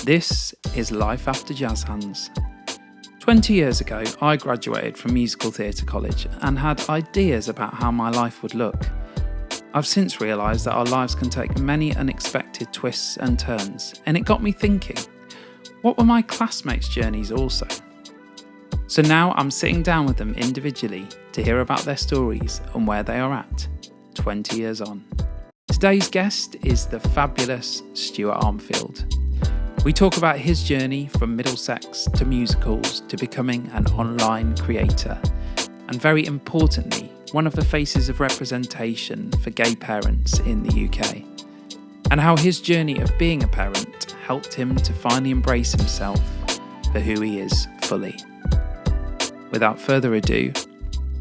This is Life After Jazz Hands. 20 years ago, I graduated from musical theatre college and had ideas about how my life would look. I've since realised that our lives can take many unexpected twists and turns, and it got me thinking, what were my classmates' journeys also? So now I'm sitting down with them individually to hear about their stories and where they are at, 20 years on. Today's guest is the fabulous Stuart Armfield. We talk about his journey from Middlesex to musicals to becoming an online creator, and very importantly, one of the faces of representation for gay parents in the UK, and how his journey of being a parent helped him to finally embrace himself for who he is fully. Without further ado,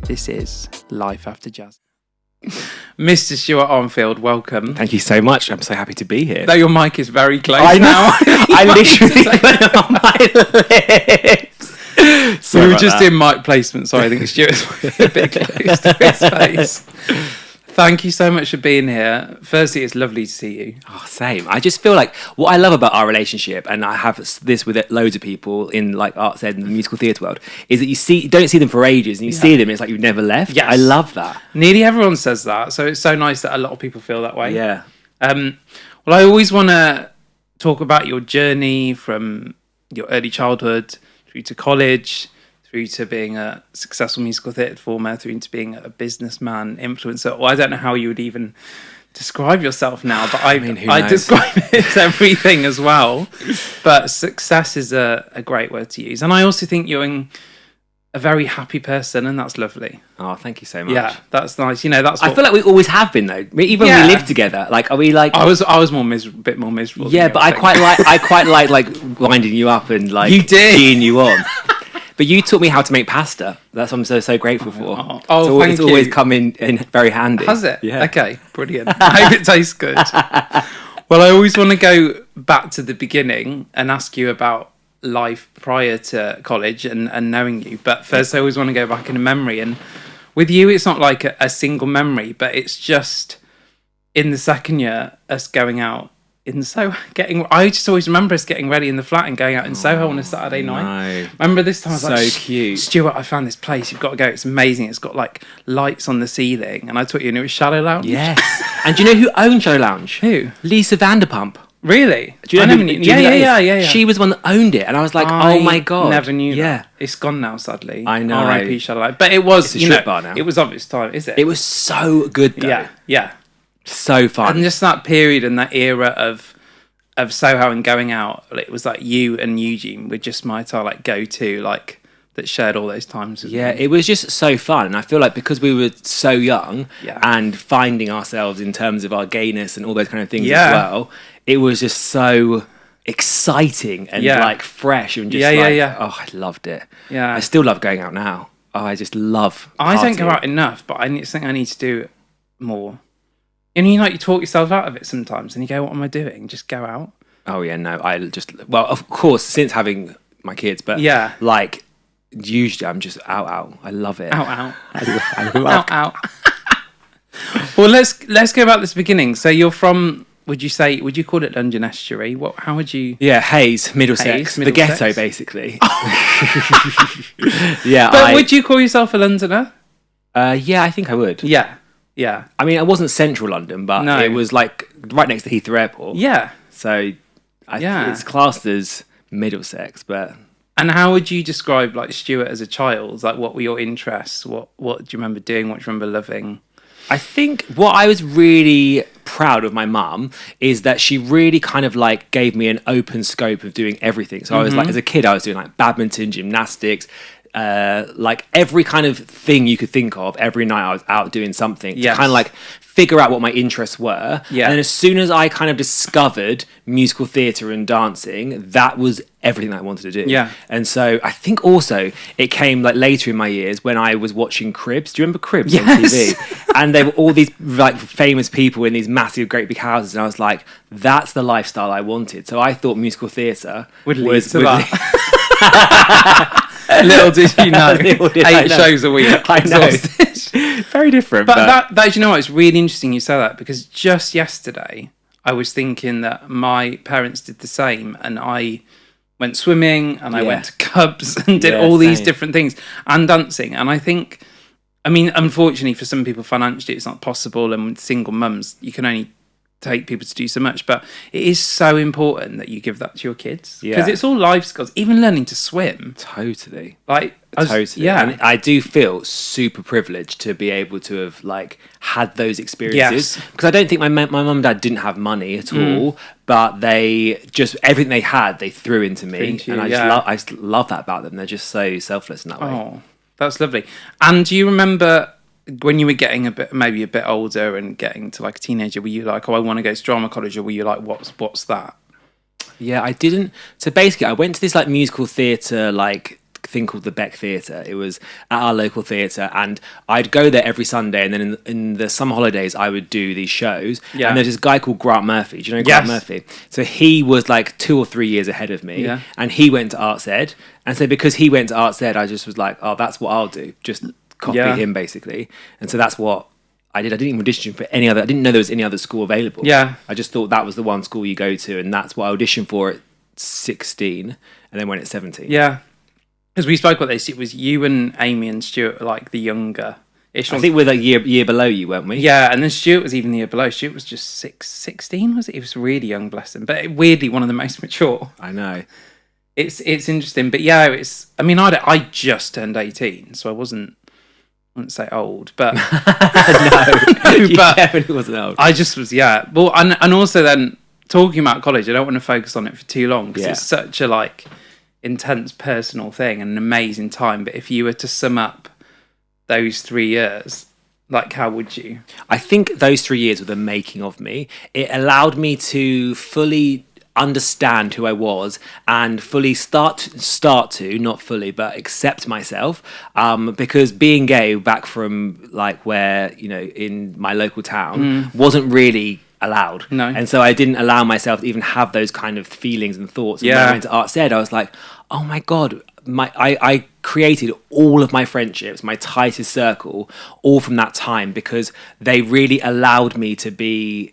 this is Life After Jazz. Mr. Stuart Armfield, welcome. Thank you so much. I'm so happy to be here. Though your mic is very close I know. now. I literally put it on my lips. We were just in mic placement, so I think Stuart's a bit close to his face. Thank you so much for being here. Firstly, it's lovely to see you. Oh, same. I just feel like what I love about our relationship, and I have this with loads of people in like arts ed and the musical theatre world, is that you don't see them for ages, and you see them, and it's like you've never left. Yes. I love that. Nearly everyone says that, so it's so nice that a lot of people feel that way. Yeah. Well, I always want to talk about your journey from your early childhood through to college, through to being a successful musical theatre performer, through to being a businessman, influencer. Well, I don't know how you would even describe yourself now, but I describe it as everything as well. But success is a great word to use. And I also think you're a very happy person, and that's lovely. Oh, thank you so much. Yeah, that's nice. You know, that's what... I feel like we always have been though. Even when we live together, like, are we like? I was a bit more miserable. Yeah, but I quite like winding you up and like cheering you on. But you taught me how to make pasta. That's what I'm so grateful for. Thank you. It's always come in very handy. Has it? Yeah. Okay, brilliant. I hope it tastes good. Well, I always want to go back to the beginning and ask you about life prior to college and knowing you. But first, I always want to go back in a memory. And with you, it's not like a single memory, but it's just in the second year, us going out in Soho, I just always remember us getting ready in the flat and going out in Soho on a Saturday night. Remember this time I was like, cute. Stuart, I found this place, you've got to go, it's amazing, it's got like lights on the ceiling, and I took you and it was Shallow Lounge. Yes. And do you know who owned Shallow Lounge? Who? Lisa Vanderpump. Really? Do you know Yeah. She was the one that owned it, and I was like, oh my god. Never knew that. It's gone now, sadly. I know. R.I.P. Shallow Lounge. But it was, it's a strip bar now. It was of its time, is it? It was so good though. Yeah. So fun. And just that period and that era of Soho and going out, it was like you and Eugene were just my like go-to, like that shared all those times with me. It was just so fun. And I feel like because we were so young and finding ourselves in terms of our gayness and all those kind of things as well, it was just so exciting and like fresh and just oh, I loved it. Yeah. I still love going out now. Oh, I just love partying. I don't go out enough, but I think I need to do it more. And you talk yourself out of it sometimes and you go, what am I doing? Just go out. Oh yeah, no, well, of course, since having my kids, but like usually I'm just out. I love it. Out. I love out. Well, let's go back to the beginning. So you're from, would you call it London Estuary? How would you? Yeah, Hayes, Middlesex, the ghetto basically. Yeah. But would you call yourself a Londoner? Yeah, I think I would. Yeah. I mean, it wasn't central London, but it was like right next to Heathrow Airport. Yeah. So, it's classed as Middlesex, but... And how would you describe like Stuart as a child? Like, what were your interests? What do you remember doing? What do you remember loving? I think what I was really proud of my mum is that she really kind of like gave me an open scope of doing everything. So I was like, as a kid, I was doing like badminton, gymnastics, like every kind of thing you could think of. Every night I was out doing something to kind of like figure out what my interests were. And then as soon as I kind of discovered musical theatre and dancing, that was everything that I wanted to do. And so I think also it came like later in my years when I was watching Cribs. Do you remember Cribs on TV? And they were all these like famous people in these massive great big houses, and I was like, that's the lifestyle I wanted. So I thought musical theatre would lead to that. Little did you know, 8 shows a week. I know. Very different. But that, you know what, it's really interesting you say that, because just yesterday I was thinking that my parents did the same, and I went swimming and I Yeah. went to Cubs and did Yeah, all these same. different things and dancing. And I think, I mean, unfortunately for some people financially it's not possible, and with single mums you can only take people to do so much, but it is so important that you give that to your kids, because Yeah. it's all life skills, even learning to swim. Totally. Like, Totally. yeah. And I do feel super privileged to be able to have like had those experiences, Yes. because I don't think my mum and dad didn't have money at all, but they just everything they had they threw into me, into and you, I yeah. just love that about them. They're just so selfless in that way. Oh, that's lovely. And do you remember when you were getting maybe a bit older and getting to like a teenager, were you like, oh, I want to go to drama college, or were you like, what's that? Yeah, I didn't. So basically, I went to this like musical theatre like thing called the Beck Theatre. It was at our local theatre, and I'd go there every Sunday, and then in the summer holidays I would do these shows. Yeah. And there's this guy called Grant Murphy. Do you know Grant Yes. Murphy? So he was like 2 or 3 years ahead of me, Yeah. and he went to Arts Ed. And so because he went to Arts Ed, I just was like, oh, that's what I'll do. Just copy Yeah. him basically. And so that's what I did. I didn't even audition for any other. I didn't know there was any other school available. Yeah. I just thought that was the one school you go to, and that's what I auditioned for at 16, and then went at 17. Yeah. Because we spoke about this, it was you and Amy and Stuart were like the younger ish. I think we're like year below you, weren't we? Yeah, and then Stuart was even the year below. Stuart was just 16, was it? He was really young, bless him. But weirdly, one of the most mature. I know. It's interesting. But yeah, I mean, I just turned 18, so I wouldn't say old, but You but definitely wasn't old. I just was, yeah. Well, and also then talking about college, I don't want to focus on it for too long, because Yeah. it's such a like intense personal thing and an amazing time. But if you were to sum up those 3 years, like, how would you? I think those 3 years were the making of me. It allowed me to fully understand who I was and fully start to not fully but accept myself, because being gay back from like where, you know, in my local town wasn't really allowed. No. And so I didn't allow myself to even have those kind of feelings and thoughts. And when Yeah. I went to Arts Ed, I was like, oh my God, I created all of my friendships, my tightest circle, all from that time, because they really allowed me to be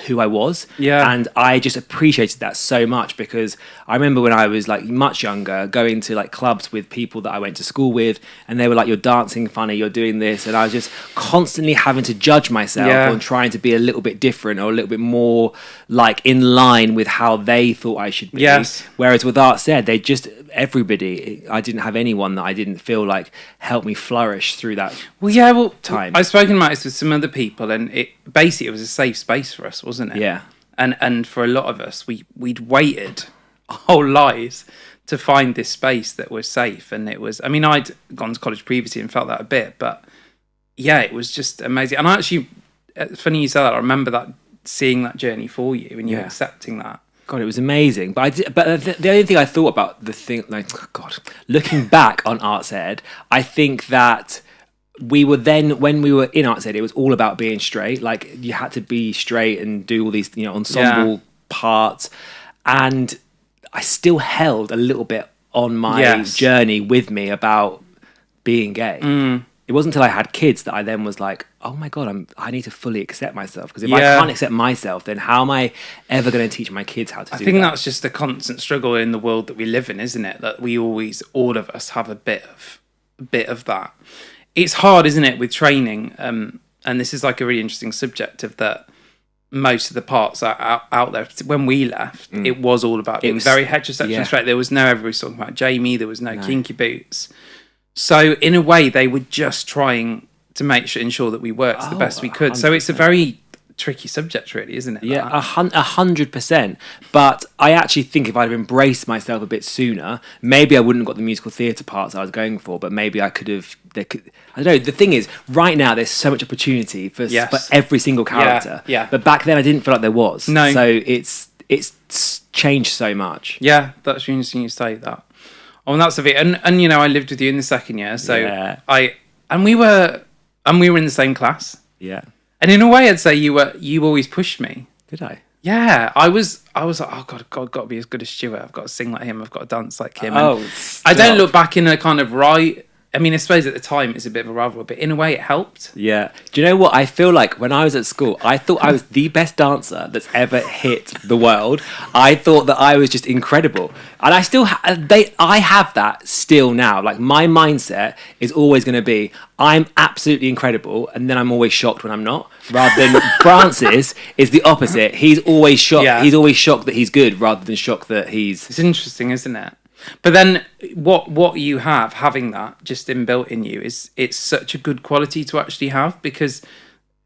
who I was. Yeah. And I just appreciated that so much, because I remember when I was like much younger going to like clubs with people that I went to school with, and they were like, you're dancing funny, you're doing this, and I was just constantly having to judge myself Yeah. on trying to be a little bit different or a little bit more like in line with how they thought I should be. Yes. Whereas with Arts Ed, they just everybody, I didn't have anyone that I didn't feel like helped me flourish through that. Well, yeah, well, Time. I've spoken about this with some other people, and it was a safe space for us, wasn't it? Yeah. And for a lot of us, we'd waited our whole lives to find this space that was safe. And it was, I mean, I'd gone to college previously and felt that a bit, but yeah, it was just amazing. And I actually, it's funny you say that, I remember that, seeing that journey for you and you Yeah. accepting that. God, it was amazing. But the only thing I thought about the thing, like, oh God, looking back on Arts Ed, I think that we were then, when we were in Arts Ed, it was all about being straight. Like, you had to be straight and do all these, you know, ensemble parts. And I still held a little bit on my Yes. journey with me about being gay. It wasn't until I had kids that I then was like, oh my God, I need to fully accept myself. Because if I Yeah. can't accept myself, then how am I ever going to teach my kids how to do that? I think that's just a constant struggle in the world that we live in, isn't it? That we always, all of us, have a bit of that. It's hard, isn't it, with training? And this is like a really interesting subject of that. Most of the parts are out there. When we left, it was all about being very heterosexual and straight. There was no everybody talking about Jamie. There was no kinky boots. So in a way, they were just trying to ensure that we worked the best we could. So it's a very tricky subject, really, isn't it? Yeah, that? 100%. But I actually think if I'd have embraced myself a bit sooner, maybe I wouldn't have got the musical theatre parts I was going for. But maybe I could have. I don't know. The thing is, right now there's so much opportunity for every single character. Yeah. But back then I didn't feel like there was. No. So it's changed so much. Yeah, that's really interesting you say that. Oh, and that's the thing. And you know, I lived with you in the second year, so Yeah. we were in the same class. Yeah. And in a way, I'd say you always pushed me. Did I? Yeah, I was like, oh God, I've got to be as good as Stuart. I've got to sing like him. I've got to dance like him. Oh, And I don't look back in a kind of right I mean, I suppose at the time it's a bit of a rivalry, but in a way it helped. Yeah. Do you know what? I feel like when I was at school, I thought I was the best dancer that's ever hit the world. I thought that I was just incredible. And I still I have that still now. Like, my mindset is always going to be, I'm absolutely incredible, and then I'm always shocked when I'm not. Rather than Francis is the opposite. He's always shocked. Yeah. He's always shocked that he's good, rather than shocked that he's... It's interesting, isn't it? But then what you having that just inbuilt in you, it's such a good quality to actually have, because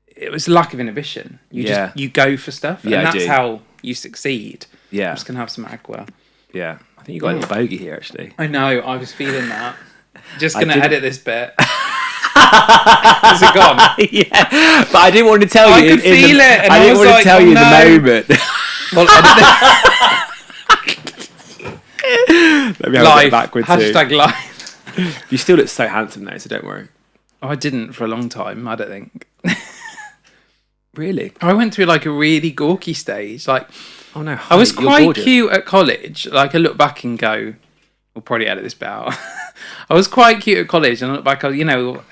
it was lack of inhibition. You go for stuff, and that's how you succeed. Yeah. I'm just going to have some agua. Yeah. I think you got a little bogey here, actually. I know, I was feeling that. Just going to edit this bit. Is it gone? Yeah, but I didn't want to tell you. I could feel it, and I didn't want to tell you in the moment. Well, edit Let me have it backwards. Hashtag live. You still look so handsome though, so don't worry. Oh, I didn't for a long time, I don't think. Really? I went through like a really gawky stage. Like, oh no, I was quite cute at college. Like, I look back and go, we'll probably edit this bit out. I was quite cute at college, and I look back, you know,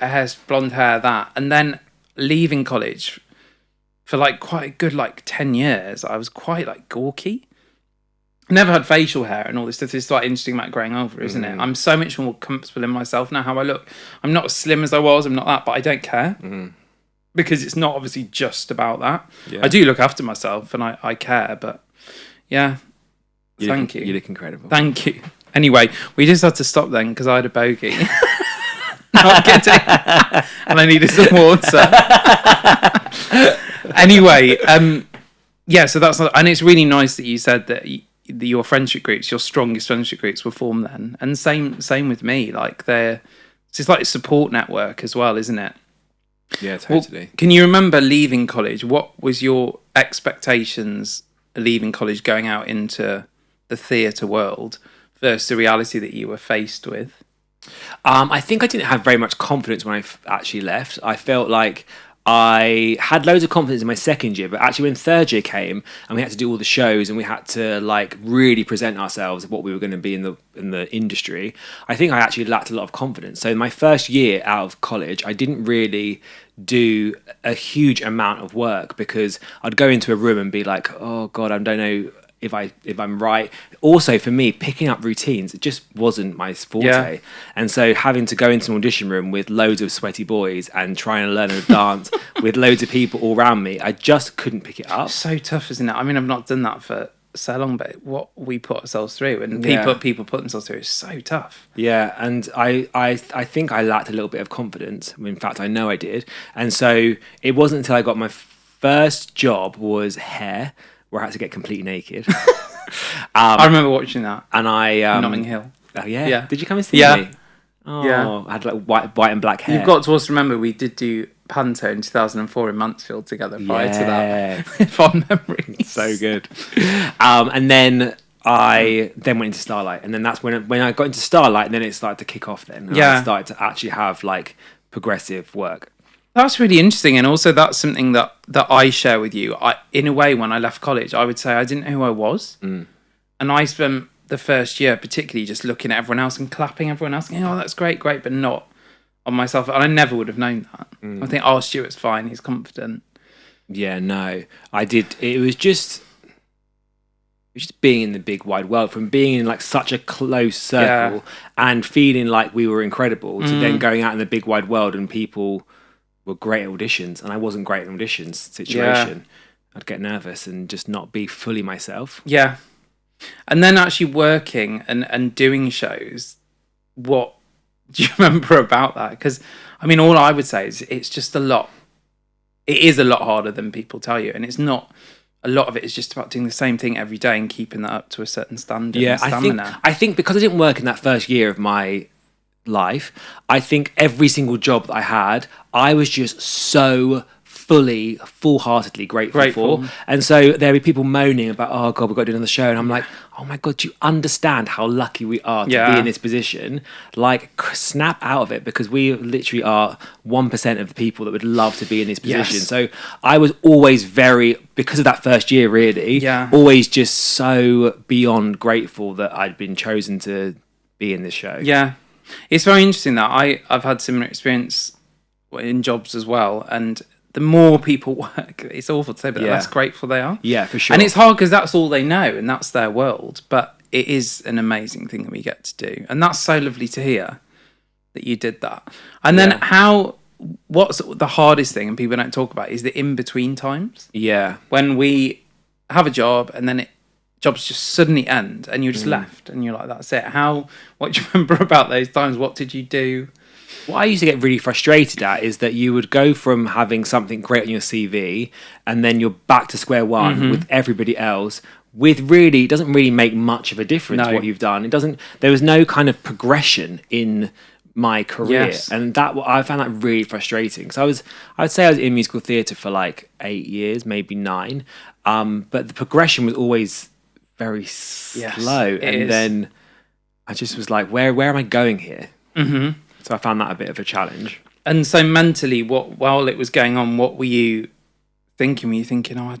blonde hair, that. And then leaving college for like quite a good like 10 years, I was quite like gawky. I never had facial hair and all this stuff. It's like interesting about growing over, isn't it? I'm so much more comfortable in myself now, how I look. I'm not as slim as I was, I'm not that, but I don't care. Because it's not obviously just about that. Yeah. I do look after myself, and I care, but yeah. Thank you. You look incredible. Thank you. Anyway, we just had to stop then because I had a bogey. Not kidding. And I needed some water. Anyway, yeah, so that's... And it's really nice that you said that your friendship groups, your strongest friendship groups, were formed then. And same with me. Like, it's just like a support network as well, isn't it? Yeah, totally. Well, can you remember leaving college? What was your expectations leaving college, going out into the theatre world, versus the reality that you were faced with? I think I didn't have very much confidence when I actually left. I felt like I had loads of confidence in my second year, but actually when third year came and we had to do all the shows and we had to like really present ourselves, what we were going to be in the industry, I think I actually lacked a lot of confidence. So in my first year out of college, I didn't really do a huge amount of work, because I'd go into a room and be like, oh God, I don't know if I'm right. Also, for me, picking up routines, it just wasn't my forte. Yeah. And so having to go into an audition room with loads of sweaty boys and trying to learn a dance with loads of people all around me, I just couldn't pick it up. So tough, isn't it? I mean, I've not done that for so long, but what we put ourselves through, and people put themselves through, is so tough. Yeah, and I think I lacked a little bit of confidence. In fact, I know I did. And so it wasn't until I got my first job was hair, where I had to get completely naked. I remember watching that. And I... Notting Hill. Oh, yeah? Yeah. Did you come and see me? Oh, yeah. I had like white and black hair. You've got to also remember we did do Panto in 2004 in Mansfield together prior to that. Fond memories. So good. And then I went into Starlight. And then that's when I got into Starlight, and then it started to kick off then. And I started to actually have like progressive work. That's really interesting, and also that's something that I share with you. In a way, when I left college, I would say I didn't know who I was, and I spent the first year particularly just looking at everyone else and clapping everyone else, going, "Oh, that's great," but not on myself. And I never would have known that. I think, "Oh, Stuart's fine; he's confident." Yeah, no, I did. It was just being in the big wide world, from being in like such a close circle and feeling like we were incredible, to then going out in the big wide world and people were great at auditions, and I wasn't great at auditions situation. I'd get nervous and just not be fully myself. Yeah. And then actually working and doing shows, what do you remember about that? Because, I mean, all I would say is it's just a lot. It is a lot harder than people tell you, and it's not. A lot of it is just about doing the same thing every day and keeping that up to a certain standard. Yeah, I think because I didn't work in that first year of my life, I think every single job that I had, I was just so full-heartedly grateful for. And so there were people moaning about, oh God, we've got to do another show. And I'm like, oh my God, do you understand how lucky we are to be in this position? Like, snap out of it, because we literally are 1% of the people that would love to be in this position. Yes. So I was always because of that first year really, always just so beyond grateful that I'd been chosen to be in this show. Yeah. It's very interesting that I've had similar experience in jobs as well, and the more people work, it's awful to say, but the less grateful they are. Yeah, for sure. And it's hard because that's all they know and that's their world. But it is an amazing thing that we get to do, and that's so lovely to hear that you did that. And then what's the hardest thing, and people don't talk about, is the in between times. Yeah, when we have a job and then jobs just suddenly end and you're just left and you're like, that's it. What do you remember about those times? What did you do? What I used to get really frustrated at is that you would go from having something great on your CV and then you're back to square one with everybody else. It doesn't really make much of a difference what you've done. There was no kind of progression in my career, and that I found that really frustrating. So I would say I was in musical theatre for like 8 years, maybe 9, but the progression was always very slow, and then I just was like, where am I going here? So I found that a bit of a challenge. And so mentally, while it was going on, what were you thinking? Were you thinking, I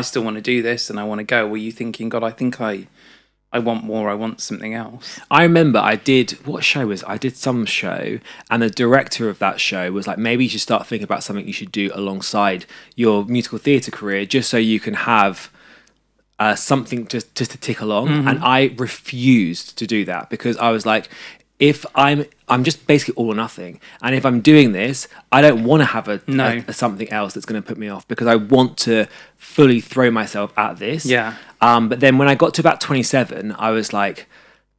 still want to do this and I want to go? Were you thinking, God, I think I want more, I want something else? I remember I did some show, and the director of that show was like, maybe you should start thinking about something you should do alongside your musical theatre career, just so you can have something just to tick along. And I refused to do that because I was like, if I'm just basically all or nothing, and if I'm doing this, I don't want to have a something else that's going to put me off, because I want to fully throw myself at this. But then when I got to about 27, I was like,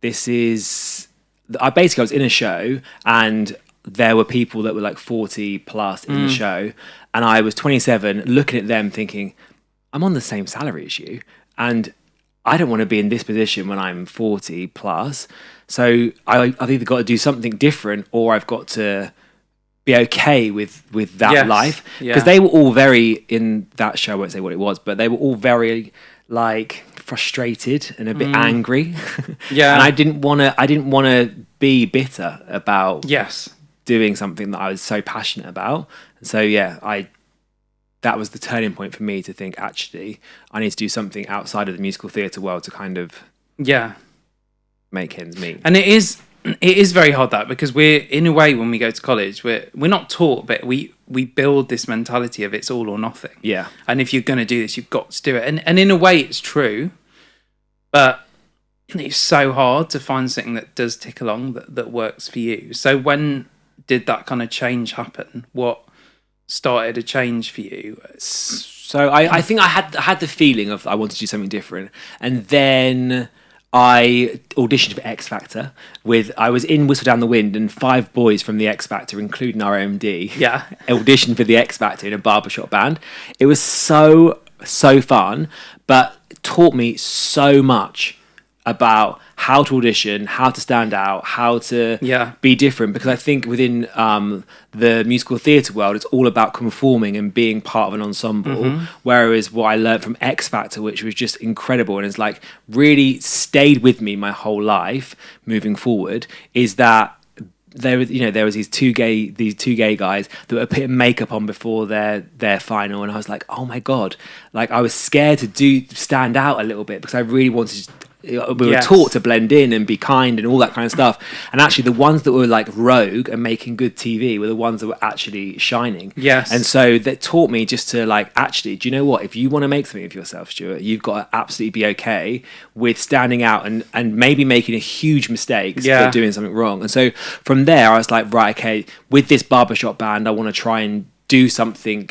I was in a show and there were people that were like 40 plus in the show, and I was 27 looking at them thinking, I'm on the same salary as you, and I don't want to be in this position when I'm 40 plus. So I've either got to do something different, or I've got to be okay with that life. Because they were all very, in that show, I won't say what it was, but they were all very like frustrated and a bit angry. And I didn't want to be bitter about doing something that I was so passionate about. And so that was the turning point for me to think, actually, I need to do something outside of the musical theatre world to kind of make ends meet. And it is very hard, that, because we're, in a way, when we go to college, we're not taught, but we build this mentality of it's all or nothing. Yeah. And if you're going to do this, you've got to do it. And in a way, it's true, but it's so hard to find something that does tick along, that works for you. So when did that kind of change happen? What started a change for you? So I think I had the feeling of I wanted to do something different, and then I auditioned for X Factor. I was in Whistle Down the Wind, and 5 boys from the X Factor, including our MD, auditioned for the X Factor in a barbershop band. It was so fun, but it taught me so much about how to audition, how to stand out, how to be different, because I think within the musical theatre world, it's all about conforming and being part of an ensemble, whereas what I learned from X Factor, which was just incredible and has like really stayed with me my whole life moving forward, is that there was these two gay guys that were putting makeup on before their final, and I was like, oh my God, like I was scared to stand out a little bit, because I really wanted we were taught to blend in and be kind and all that kind of stuff, and actually the ones that were like rogue and making good TV were the ones that were actually shining. And so that taught me just to like, actually, do you know what, if you want to make something of yourself, Stuart, you've got to absolutely be okay with standing out and maybe making a huge mistake or doing something wrong. And so from there I was like, right, okay, with this barbershop band I want to try and do something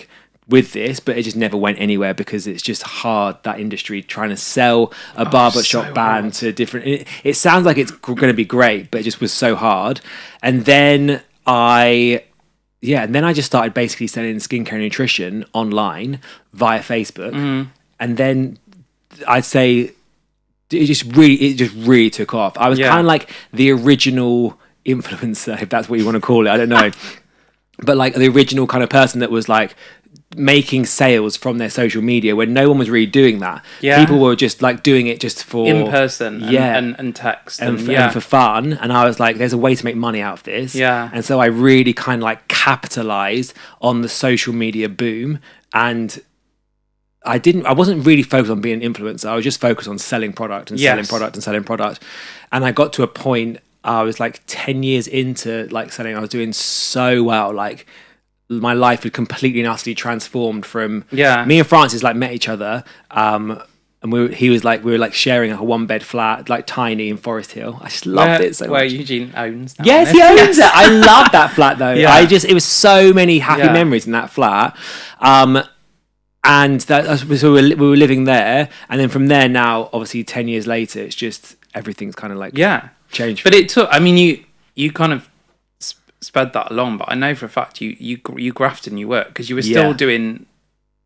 with this, but it just never went anywhere, because it's just hard, that industry, trying to sell a barbershop band to different. It sounds like it's going to be great, but it just was so hard. And then I just started basically selling skincare and nutrition online via Facebook, and then I'd say it just really took off. I was kind of like the original influencer, if that's what you want to call it. I don't know. But like the original kind of person that was like making sales from their social media when no one was really doing that. People were just like doing it just for in person and text and for fun, and I was like, there's a way to make money out of this. And so I really kind of like capitalized on the social media boom, and I wasn't really focused on being an influencer. I was just focused on selling product and selling product and selling product. And I got to a point I was like 10 years into like selling. I was doing so well. Like my life had completely and utterly transformed from me and Francis like met each other. And we were like sharing a 1-bed flat, like tiny in Forest Hill. I just loved it so much. Where Eugene owns now. Yes, he owns it. I love that flat though. Yeah. It was so many happy memories in that flat. And so we were living there. And then from there now, obviously 10 years later, it's just, everything's kind of like changed. But it took, I mean, you kind of sped that along, but I know for a fact you grafted in your work because you were still doing...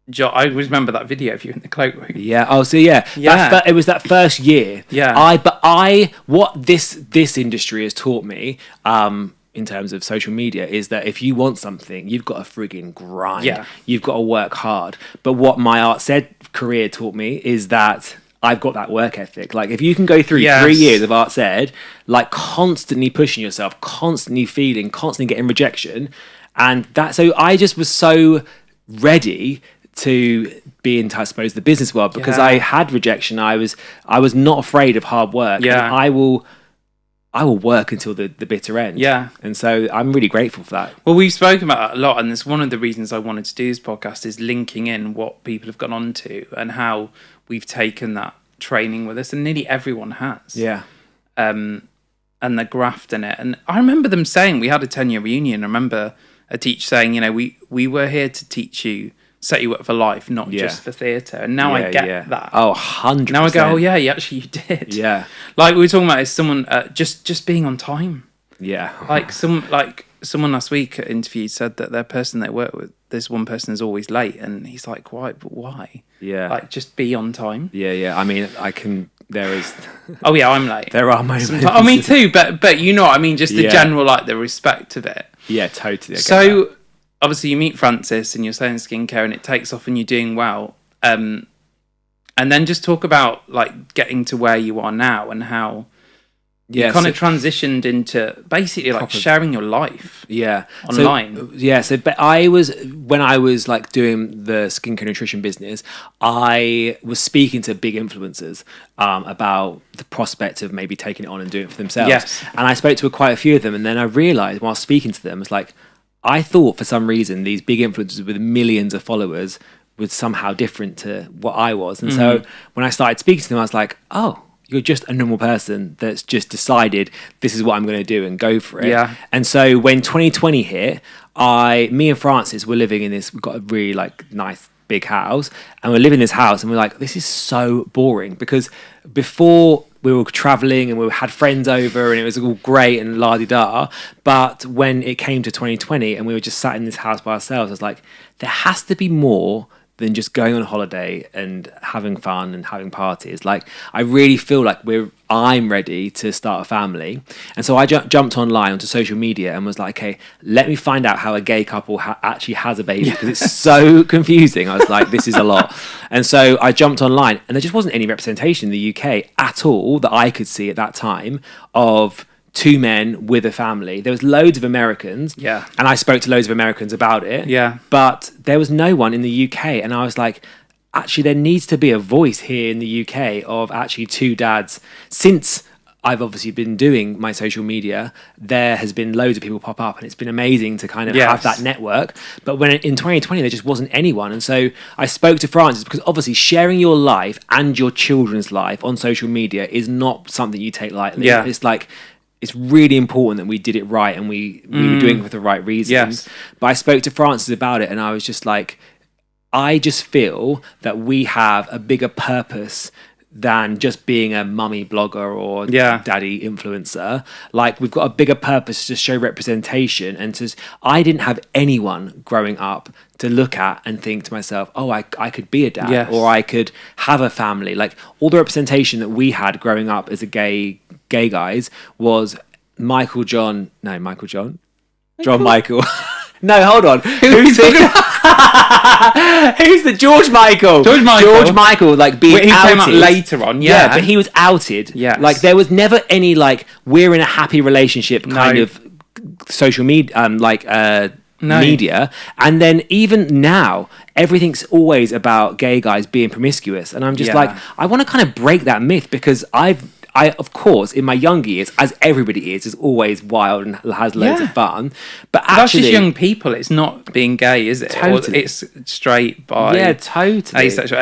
I always remember that video of you in the cloakroom. Yeah. Oh, so it was that first year. Yeah. What this industry has taught me, in terms of social media, is that if you want something, you've got to frigging grind. Yeah. You've got to work hard. But what my Arts Ed career taught me is that I've got that work ethic. Like if you can go through 3 years of Arts Ed, like constantly pushing yourself, constantly feeling, constantly getting rejection, so I just was so ready to be into, I suppose, the business world because I had rejection. I was not afraid of hard work. Yeah. And I will work until the bitter end. Yeah. And so I'm really grateful for that. Well, we've spoken about that a lot, and it's one of the reasons I wanted to do this podcast is linking in what people have gone on to and how we've taken that training with us, and nearly everyone has. Yeah. And the graft in it. And I remember them saying, we had a 10-year reunion. I remember a teacher saying, we were here to teach you, set you up for life, not just for theatre. And now I get that. Oh, 100%. Now I go, oh yeah, you did. Yeah. Like we were talking about is someone just being on time. Yeah. Like someone last week interviewed said that their person they work with, this one person is always late, and he's like, why? But why? Yeah. Like just be on time. Yeah. I mean, there is. Oh yeah, I'm late. There are moments. Oh, me too. But you know what I mean. Just the general like the respect of it. Yeah, totally. So obviously you meet Francis and you're selling skincare and it takes off and you're doing well. And then just talk about like getting to where you are now and how you kind of transitioned into basically like sharing your life. Online. But when I was like doing the skincare nutrition business, I was speaking to big influencers about the prospect of maybe taking it on and doing it for themselves. Yes. And I spoke to quite a few of them, and then I realized while speaking to them, it's like, I thought for some reason these big influencers with millions of followers was somehow different to what I was. And so when I started speaking to them, I was like, oh, you're just a normal person that's just decided this is what I'm going to do and go for it. Yeah. And so when 2020 hit, me and Francis were living in this, we've got a really like nice big house, and we're living in this house and we're like, this is so boring, because before we were traveling and we had friends over and it was all great and la-di-da, but when it came to 2020 and we were just sat in this house by ourselves, I was like, there has to be more than just going on holiday and having fun and having parties. Like, I really feel like I'm ready to start a family. And so I jumped online onto social media and was like, okay, let me find out how a gay couple actually has a baby, because it's so confusing. I was like, this is a lot. And so I jumped online, and there just wasn't any representation in the UK at all that I could see at that time of two men with a family. There was loads of Americans. Yeah. And I spoke to loads of Americans about it. Yeah. But there was no one in the UK. And I was like, actually, there needs to be a voice here in the UK of actually two dads. Since I've obviously been doing my social media, there has been loads of people pop up, and it's been amazing to kind of have that network. But when in 2020, there just wasn't anyone. And so I spoke to Francis, because obviously sharing your life and your children's life on social media is not something you take lightly. Yeah. It's like, it's really important that we did it right, and we were doing it for the right reasons. Yes. But I spoke to Francis about it, and I was just like, I just feel that we have a bigger purpose than just being a mummy blogger or daddy influencer. Like, we've got a bigger purpose to show representation. And I didn't have anyone growing up to look at and think to myself, oh, I could be a dad, or I could have a family. Like, all the representation that we had growing up as a gay guys was John Michael. No, hold on. Who's the George Michael? George Michael, like, being he outed. came out later on, Yeah, but he was outed. Yes. Like, there was never any, like, we're in a happy relationship kind of social media, media. And then even now, everything's always about gay guys being promiscuous. And I'm just like, I want to kind of break that myth, because I've I, of course, in my younger years, as everybody is always wild and has loads of fun. But actually, that's just young people. It's not being gay, is it? Totally. Or it's straight, bi, totally asexual.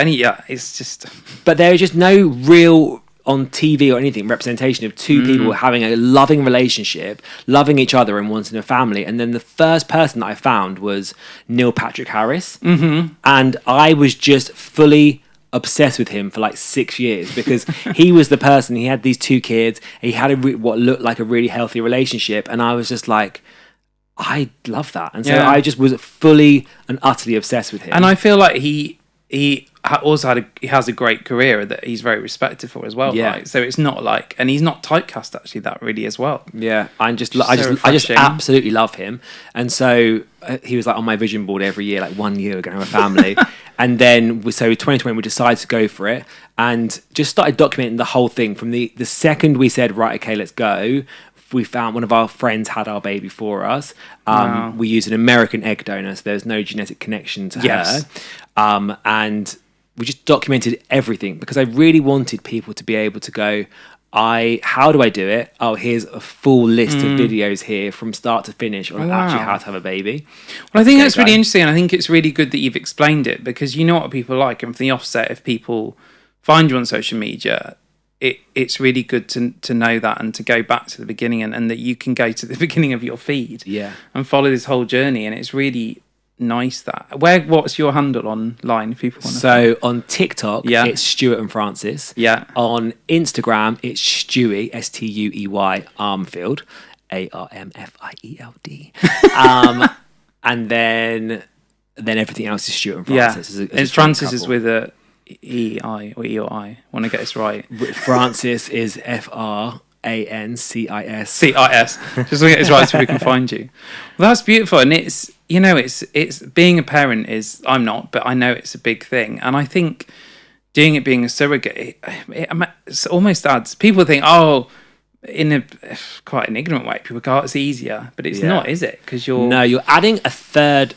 It's just. But there is just no real on TV or anything representation of two people having a loving relationship, loving each other and wanting a family. And then the first person that I found was Neil Patrick Harris, and I was just fully obsessed with him for like 6 years because he was the person. He had these 2 kids. He had what looked like a really healthy relationship, and I was just like, I love that. And so I just was fully and utterly obsessed with him. And I feel like he also has a great career that he's very respected for as well. Right? So it's not like, and he's not typecast actually that really as well. Yeah, I just absolutely love him. And so he was like on my vision board every year, like 1 year ago with family. And then, so 2020, we decided to go for it and just started documenting the whole thing from the second we said, right, okay, let's go. We found one of our friends had our baby for us. We used an American egg donor, so there's no genetic connection to her. And we just documented everything because I really wanted people to be able to go, how do I do it? Oh, here's a full list of videos here from start to finish on actually how to have a baby. Well, I think that's really interesting, and I think it's really good that you've explained it because you know what people like, and from the offset, if people find you on social media, it's really good to know that and to go back to the beginning and that you can go to the beginning of your feed and follow this whole journey, and it's really nice that. What's your handle online if people want to So on TikTok, it's Stuart and Francis. Yeah. On Instagram, it's Stewie, Stuey, Armfield, ARMFIELD. And then everything else is Stuart and Francis. Yeah. And Francis is with a E-I or E-O-I. Want to get this right. Francis is FRANCIS. CIS. Just to get this right so we can find you. Well, that's beautiful. And it's, you know, it's being a parent is, I'm not, but I know it's a big thing. And I think doing it being a surrogate, it almost adds, people think, oh, in a quite an ignorant way, people go, oh, it's easier. But it's not, is it? Because you're adding a third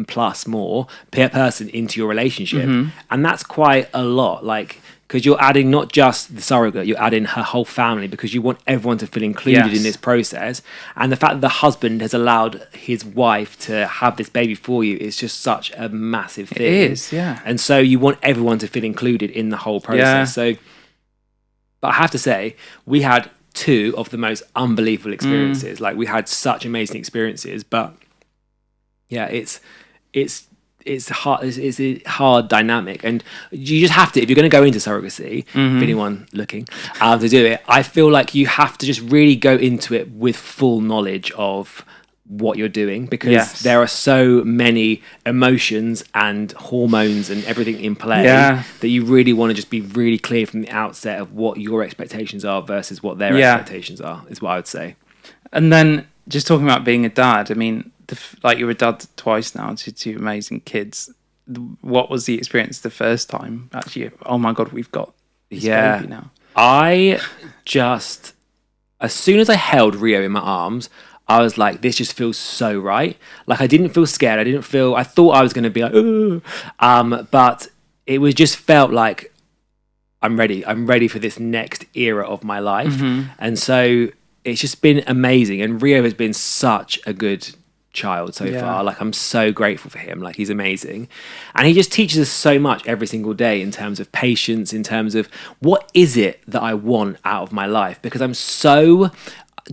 plus more per person into your relationship, and that's quite a lot, like, because you're adding not just the surrogate, you're adding her whole family because you want everyone to feel included in this process. And the fact that the husband has allowed his wife to have this baby for you is just such a massive thing. It is, yeah. And so you want everyone to feel included in the whole process. So, but I have to say, we had 2 of the most unbelievable experiences. Like, we had such amazing experiences, but yeah, it's hard. It's a hard dynamic, and you just have to, if you're going to go into surrogacy, if anyone looking to do it, I feel like you have to just really go into it with full knowledge of what you're doing, because there are so many emotions and hormones and everything in play that you really want to just be really clear from the outset of what your expectations are versus what their expectations are, is what I would say. And then just talking about being a dad, I mean, like, you're a dad twice now to 2 amazing kids. What was the experience the first time? Actually, oh my God, we've got this baby now. I just, as soon as I held Rio in my arms, I was like, this just feels so right. Like, I didn't feel scared. I thought I was going to be like, ooh. But it was just felt like, I'm ready for this next era of my life. And so it's just been amazing. And Rio has been such a good child so far. Like, I'm so grateful for him. Like, he's amazing, and he just teaches us so much every single day in terms of patience, in terms of what is it that I want out of my life, because I'm so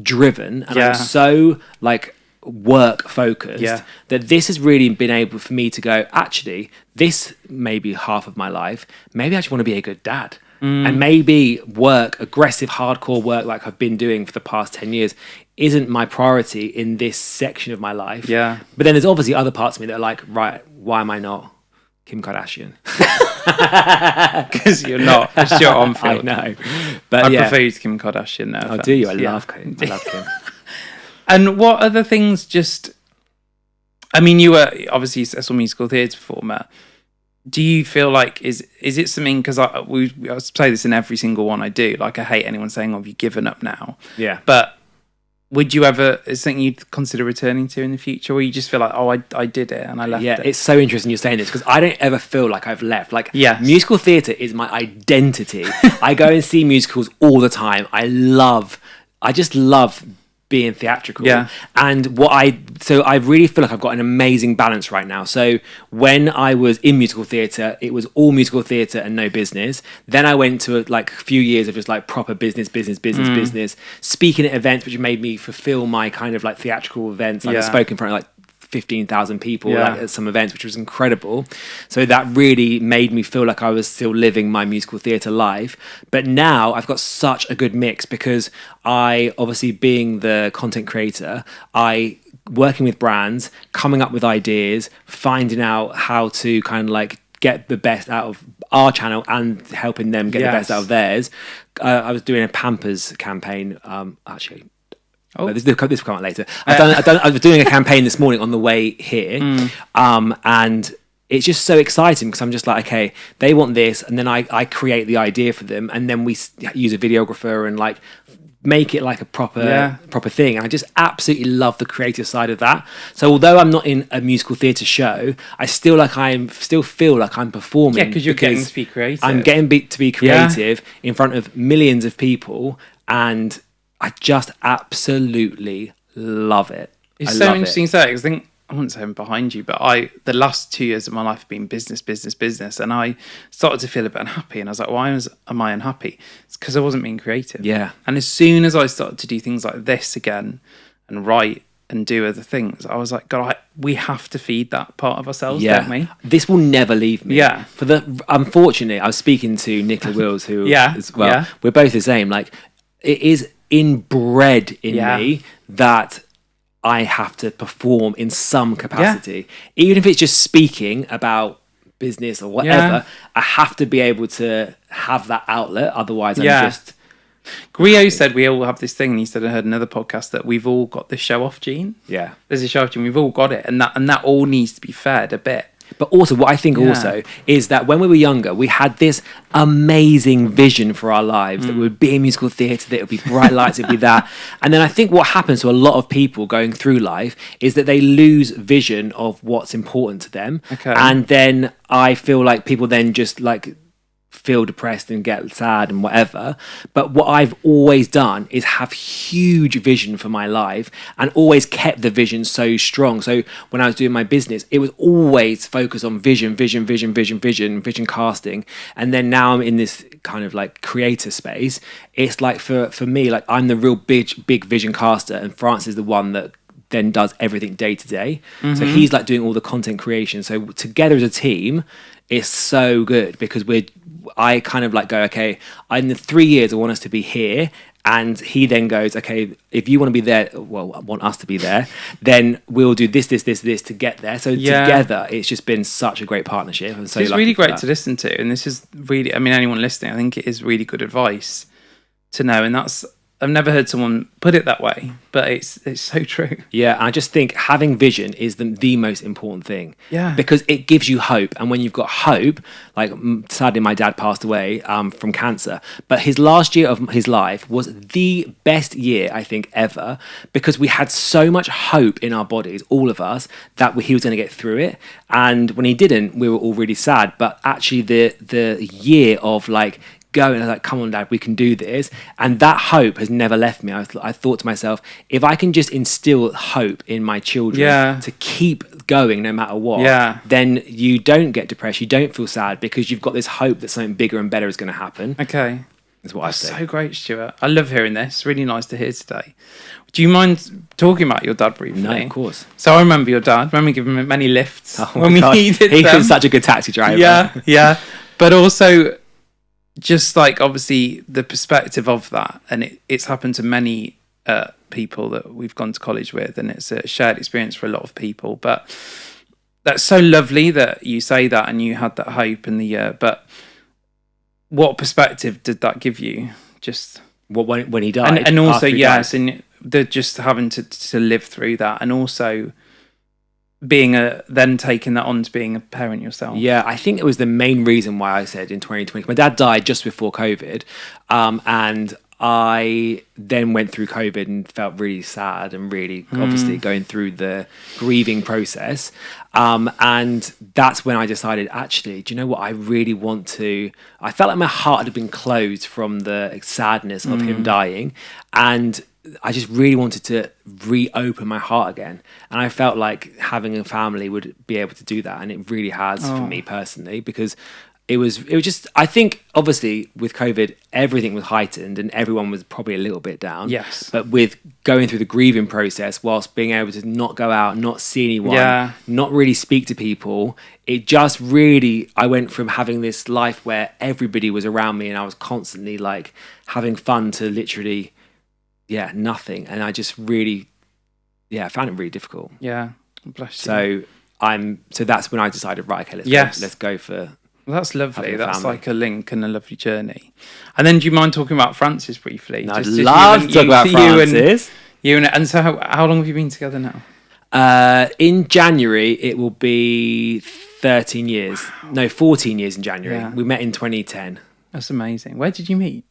driven and I'm so like work focused that this has really been able for me to go, actually, this may be half of my life. Maybe I just want to be a good dad. And maybe aggressive, hardcore work like I've been doing for the past 10 years isn't my priority in this section of my life. Yeah. But then there's obviously other parts of me that are like, right, why am I not Kim Kardashian? Because you're not. It's Stuart Armfield. I know. But I prefer you to Kim Kardashian now. Oh, do you? I love Kim. I love Kim. And what other things I mean, you were obviously a successful musical theatre performer. Do you feel like, is it something, because I say this in every single one I do, like, I hate anyone saying, oh, have you given up now? Yeah. But Would you ever, is something you'd consider returning to in the future, or you just feel like, oh, I did it and I left it? It's so interesting you're saying this, because I don't ever feel like I've left. Like, Yes. musical theatre is my identity. I go and see musicals all the time. I just love being theatrical. Yeah. And so I really feel like I've got an amazing balance right now. So when I was in musical theatre, it was all musical theatre and no business. Then I went to like a few years of just like proper business, speaking at events, which made me fulfill my kind of like theatrical events. Like, I spoke in front of like 15,000 people like, at some events, which was incredible. So that really made me feel like I was still living my musical theatre life. But now I've got such a good mix, because I, obviously being the content creator, working with brands, coming up with ideas, finding out how to kind of like get the best out of our channel and helping them get the best out of theirs. I was doing a Pampers campaign, actually. Oh, this will come out later. I was doing a campaign this morning on the way here, and it's just so exciting, because I'm just like, okay, they want this, and then I create the idea for them, and then we use a videographer and like make it like a proper thing. And I just absolutely love the creative side of that. So although I'm not in a musical theatre show, I still feel like I'm performing. Yeah, because you're getting to be creative. I'm getting to be creative in front of millions of people, and I just absolutely love it. It's so interesting to say, because I think, I wouldn't say I'm behind you, but the last 2 years of my life have been business. And I started to feel a bit unhappy. And I was like, why am I unhappy? It's because I wasn't being creative. Yeah. And as soon as I started to do things like this again and write and do other things, I was like, God, we have to feed that part of ourselves, don't we? This will never leave me. Yeah. Unfortunately, I was speaking to Nicola Wills, who as well, we're both the same. Like, it is inbred in me that I have to perform in some capacity. Even if it's just speaking about business or whatever, I have to be able to have that outlet. Otherwise, I'm just... Grio said we all have this thing, and he said, I heard another podcast, that we've all got the show-off gene. Yeah. There's a show-off gene. We've all got it, and that all needs to be fed a bit. But also, what I think also is that when we were younger, we had this amazing vision for our lives, that we would be in musical theatre, that it would be bright lights, it would be that. And then I think what happens to a lot of people going through life is that they lose vision of what's important to them. Okay. And then I feel like people then just like feel depressed and get sad and whatever. But what I've always done is have huge vision for my life, and always kept the vision so strong. So when I was doing my business, it was always focused on vision casting. And then now I'm in this kind of like creator space. It's like for me, like I'm the real big vision caster, and France is the one that then does everything day to day. So he's like doing all the content creation. So together as a team, it's so good, because I kind of like go, okay, in the 3 years I want us to be here, and he then goes, okay, if you want to be there, well, I want us to be there, then we'll do this to get there. So together, it's just been such a great partnership. And so it's really great to listen to, and this is really, I mean, anyone listening, I think it is really good advice to know, and I've never heard someone put it that way, but it's so true. Yeah, I just think having vision is the most important thing. Yeah. Because it gives you hope. And when you've got hope, like sadly my dad passed away from cancer, but his last year of his life was the best year, I think, ever, because we had so much hope in our bodies, all of us, that he was going to get through it. And when he didn't, we were all really sad. But actually the year of like, go, and I was like, come on, Dad, we can do this. And that hope has never left me. I thought to myself, if I can just instill hope in my children to keep going no matter what, then you don't get depressed, you don't feel sad, because you've got this hope that something bigger and better is going to happen. Okay. That's what I say. So great, Stuart. I love hearing this. Really nice to hear today. Do you mind talking about your dad briefly? No, of course. So I remember your dad. Remember giving him many lifts when we needed them. He was such a good taxi driver. Yeah. But also, just like obviously the perspective of that, and it's happened to many people that we've gone to college with, and it's a shared experience for a lot of people. But that's so lovely that you say that, and you had that hope in the year. But what perspective did that give you? Just when he died, and also and the just having to live through that, and also then taking that on to being a parent yourself. Yeah, I think it was the main reason why I said in 2020. My dad died just before COVID, and I then went through COVID and felt really sad and really obviously going through the grieving process. And that's when I decided, actually, do you know what? I really want to. I felt like my heart had been closed from the sadness of him dying. And I just really wanted to reopen my heart again. And I felt like having a family would be able to do that. And it really has for me personally, because it was just, I think, obviously, with COVID, everything was heightened and everyone was probably a little bit down. Yes. But with going through the grieving process, whilst being able to not go out, not see anyone, not really speak to people, it just really, I went from having this life where everybody was around me and I was constantly like having fun to literally, nothing. And I just really, I found it really difficult. Yeah. Bless you. So that's when I decided, right, okay, let's go for... Well, that's lovely. That's like a link and a lovely journey. And then, do you mind talking about Francis briefly? No, I'd love to talk about Francis. And so, how long have you been together now? In January, it will be 13 years. No, 14 years in January. Yeah. We met in 2010. That's amazing. Where did you meet?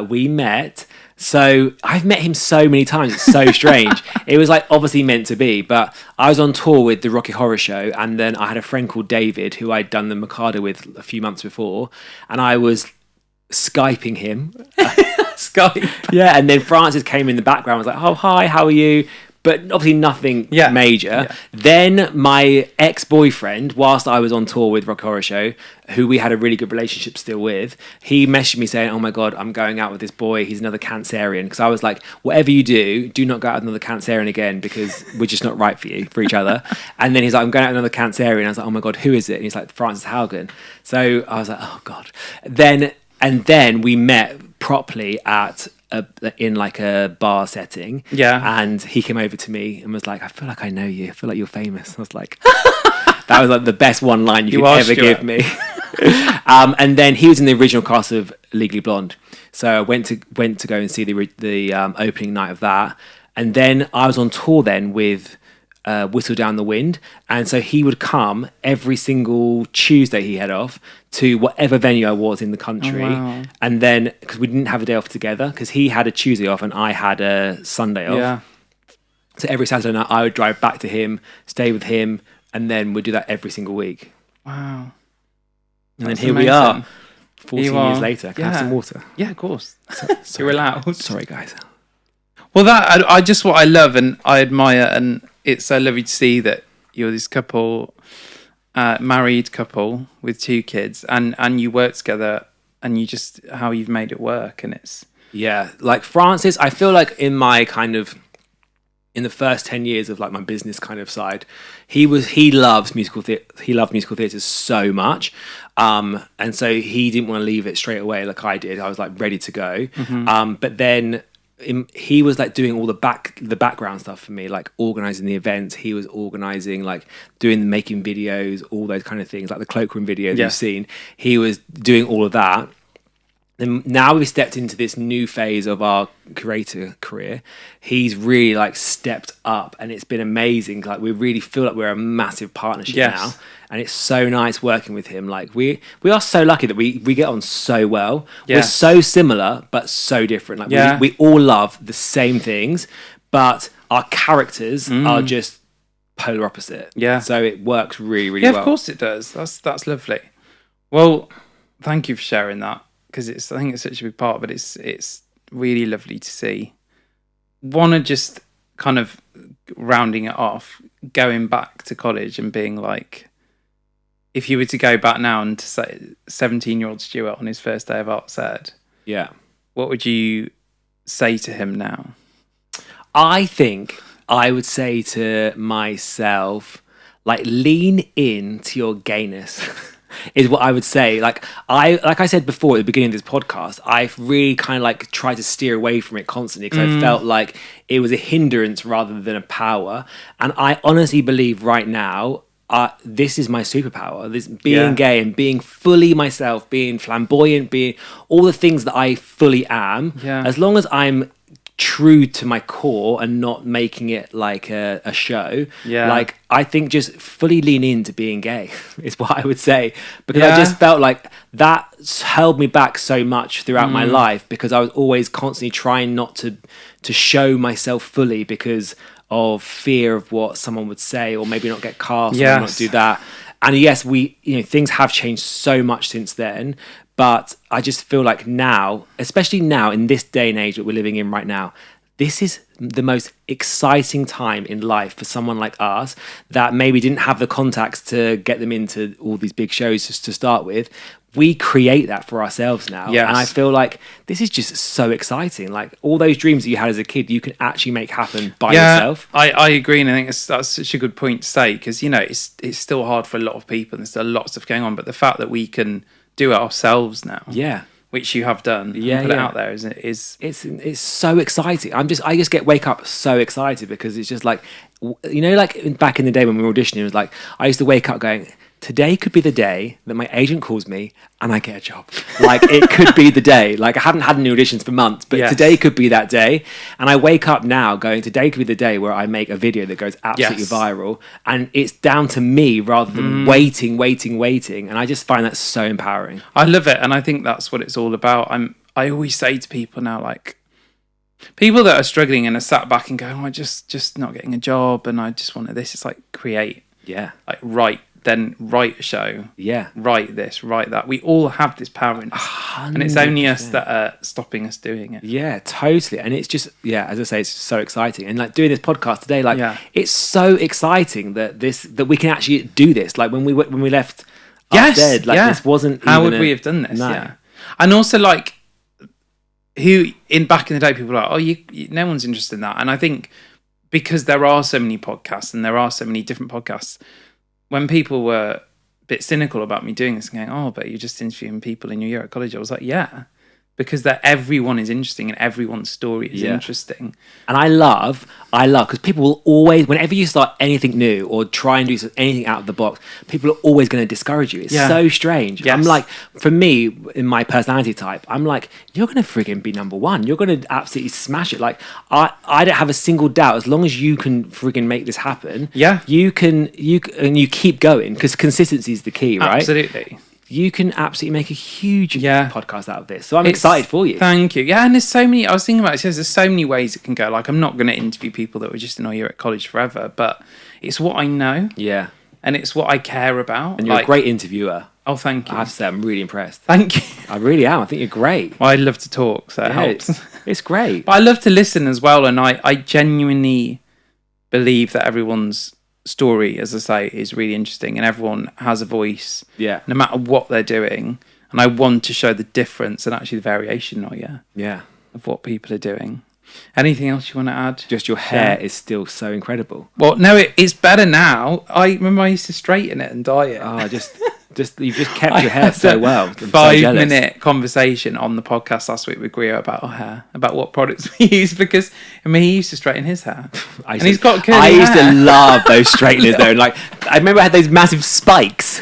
We met. So I've met him so many times. It's so strange. It was like obviously meant to be. But I was on tour with the Rocky Horror Show, and then I had a friend called David who I'd done the Mikado with a few months before, and I was Skyping him. Skype. Yeah, and then Francis came in the background. Was like, "Oh, hi, how are you?" But obviously nothing major. Yeah. Then my ex-boyfriend, whilst I was on tour with Rock Horror Show, who we had a really good relationship still with, he messaged me saying, "Oh my God, I'm going out with this boy. He's another Cancerian." Because I was like, whatever you do not go out with another Cancerian again, because we're just not right for each other. And then he's like, "I'm going out with another Cancerian." I was like, "Oh my God, who is it?" And he's like, "Francis Haugen." So I was like, oh God. Then we met properly in like a bar setting. Yeah. And he came over to me and was like, "I feel like I know you. I feel like you're famous." I was like, that was like the best one line you could ever give me. And then he was in the original cast of Legally Blonde. So I went to go and see the opening night of that. And then I was on tour then with Whistle Down the Wind, and so he would come every single Tuesday he had off to whatever venue I was in the country. And then because we didn't have a day off together, because he had a Tuesday off and I had a Sunday off, so every Saturday night I would drive back to him, stay with him, and then we'd do that every single week. Wow. And then here we are 14 years later. Can I have some water? Yeah, of course. You're allowed. Sorry guys. Well, that I just, what I love and I admire, and it's so lovely to see that you're this couple, married couple with 2 kids, and you work together, and you just, how you've made it work, and it's... Yeah, like Francis, I feel like in the first 10 years of like my business kind of side, he loves musical theatre. He loved musical theatre so much. And so he didn't want to leave it straight away like I did. I was like ready to go. Mm-hmm. But then he was like doing all the background stuff for me, like organizing the events. He was organizing, like making videos, all those kind of things, like the cloakroom video that you've seen. He was doing all of that. And now we've stepped into this new phase of our creator career. He's really like stepped up, and it's been amazing. Like we really feel like we're a massive partnership now, and it's so nice working with him. Like we are so lucky that we get on so well. We're so similar but so different. Like we all love the same things, but our characters are just polar opposite. Yeah. So it works really, really well. Yeah, of course it does. That's lovely. Well, thank you for sharing that, because I think it's such a big part, but it's really lovely to see. Want to just kind of rounding it off, going back to college and being like, if you were to go back now and to say 17-year-old Stuart on his first day of Arts Ed, what would you say to him now? I think I would say to myself, like, lean into your gayness. Is what I would say. Like I said before at the beginning of this podcast, I've really kind of like tried to steer away from it constantly, because I felt like it was a hindrance rather than a power. And I honestly believe right now, this is my superpower. This being gay and being fully myself, being flamboyant, being all the things that I fully am. Yeah. As long as I'm true to my core and not making it like a show. Yeah. Like, I think just fully lean into being gay is what I would say, because Yeah. I just felt like that held me back so much throughout my life, because I was always constantly trying not to show myself fully because of fear of what someone would say, or maybe not get cast, or not do that. And yes, things have changed so much since then. But I just feel like now, especially now in this day and age that we're living in right now, this is the most exciting time in life for someone like us that maybe didn't have the contacts to get them into all these big shows just to start with. We create that for ourselves now. Yes. And I feel like this is just so exciting. Like, all those dreams that you had as a kid, you can actually make happen by yourself. I agree, and I think that's such a good point to say, because it's still hard for a lot of people, and there's still a lot of stuff going on. But the fact that we can do it ourselves now, which you have done, and put it out there, it's so exciting. I just wake up so excited, because it's just like, like back in the day when we were auditioning, it was like I used to wake up going, today could be the day that my agent calls me and I get a job. Like, it could be the day. Like, I haven't had any auditions for months, but today could be that day. And I wake up now going, today could be the day where I make a video that goes absolutely viral. And it's down to me rather than waiting. And I just find that so empowering. I love it. And I think that's what it's all about. I always say to people now, like, people that are struggling and are sat back and go, oh, I just not getting a job and I just wanted this. It's like, create. Yeah. Like, write a show. Yeah. Write this, write that. We all have this power in us. 100%. And it's only us that are stopping us doing it. Yeah, totally. And it's just, as I say, it's so exciting. And like doing this podcast today, like it's so exciting that we can actually do this. Like when we left dead, like this wasn't how would we have done this? No. Yeah. And also, like, back in the day, people were like, oh, no one's interested in that. And I think because there are so many podcasts and there are so many different podcasts, when people were a bit cynical about me doing this and going, oh, but you're just interviewing people in your year at college, I was like, yeah, because everyone is interesting and everyone's story is interesting. And I love, because people will always, whenever you start anything new or try and do anything out of the box, people are always going to discourage you. It's so strange. Yes. I'm like, for me, in my personality type, I'm like, you're going to frigging be number one. You're going to absolutely smash it. Like, I don't have a single doubt. As long as you can frigging make this happen, you can, and you keep going, because consistency is the key, right? Absolutely. You can absolutely make a huge podcast out of this. So I'm excited for you. Thank you. Yeah, and there's so many, I was thinking about it, there's so many ways it can go. Like, I'm not going to interview people that were just in our year at college forever, but it's what I know. Yeah. And it's what I care about. And you're a great interviewer. Oh, thank you. I have to say, I'm really impressed. Thank you. I really am. I think you're great. Well, I love to talk, so it helps. It's great. But I love to listen as well, and I genuinely believe that everyone's story, as I say, is really interesting, and everyone has a voice, no matter what they're doing. And I want to show the difference and actually the variation, of what people are doing. Anything else you want to add? Just your hair is still so incredible. Well, no, it's better now. I remember I used to straighten it and dye it. Oh, you've just kept your hair so well. I'm 5-minute conversation on the podcast last week with Grio about our hair, about what products we use, because he used to straighten his hair, and he's got curly hair. I used to love those straighteners though. And like, I remember I had those massive spikes.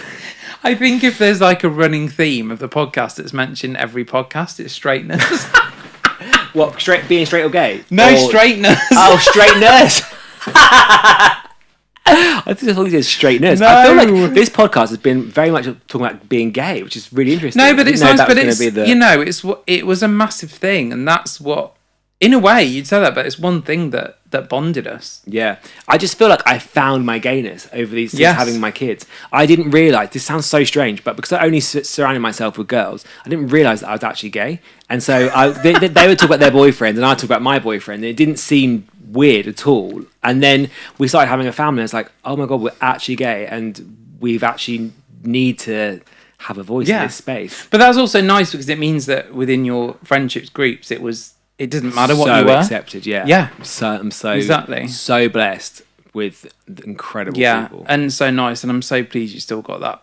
I think if there's like a running theme of the podcast that's mentioned every podcast, it's straighteners. What, being straight or gay? No, straighteners. Oh, straighteners. I think that's all these straighteners. No. I feel like this podcast has been very much talking about being gay, which is really interesting. No, but it's nice. But it's it was a massive thing, and that's what, in a way, you'd say that, but it's one thing that bonded us. Yeah, I just feel like I found my gayness over these since having my kids. I didn't realise, this sounds so strange, but because I only surrounded myself with girls, I didn't realise that I was actually gay. And so they would talk about their boyfriends, and I'd talk about my boyfriend. And it didn't seem weird at all. And then we started having a family, and it's like, oh my God, we're actually gay, and we've actually need to have a voice in this space. But that's also nice, because it means that within your friendships groups, it didn't matter what you were. Accepted, I'm so blessed with the incredible people. And so nice. And I'm so pleased you still got that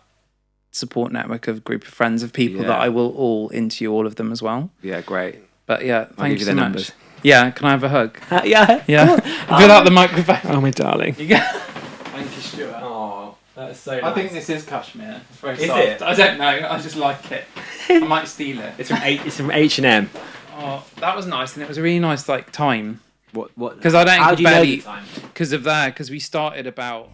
support network of group of friends, of people that I will all interview all of them as well. Yeah, great. But thank you so much. Numbers. Yeah, can I have a hug? Yeah. Without the microphone. Oh, my darling. You go. Thank you, Stuart. Oh, that's so nice. I think this is cashmere. It's very soft. It? I don't know. I just like it. I might steal it. It's from H&M. Oh, Oh, that was nice, and it was a really nice like time. What? Because I don't How think do you know barely the time? because of that. Because we started about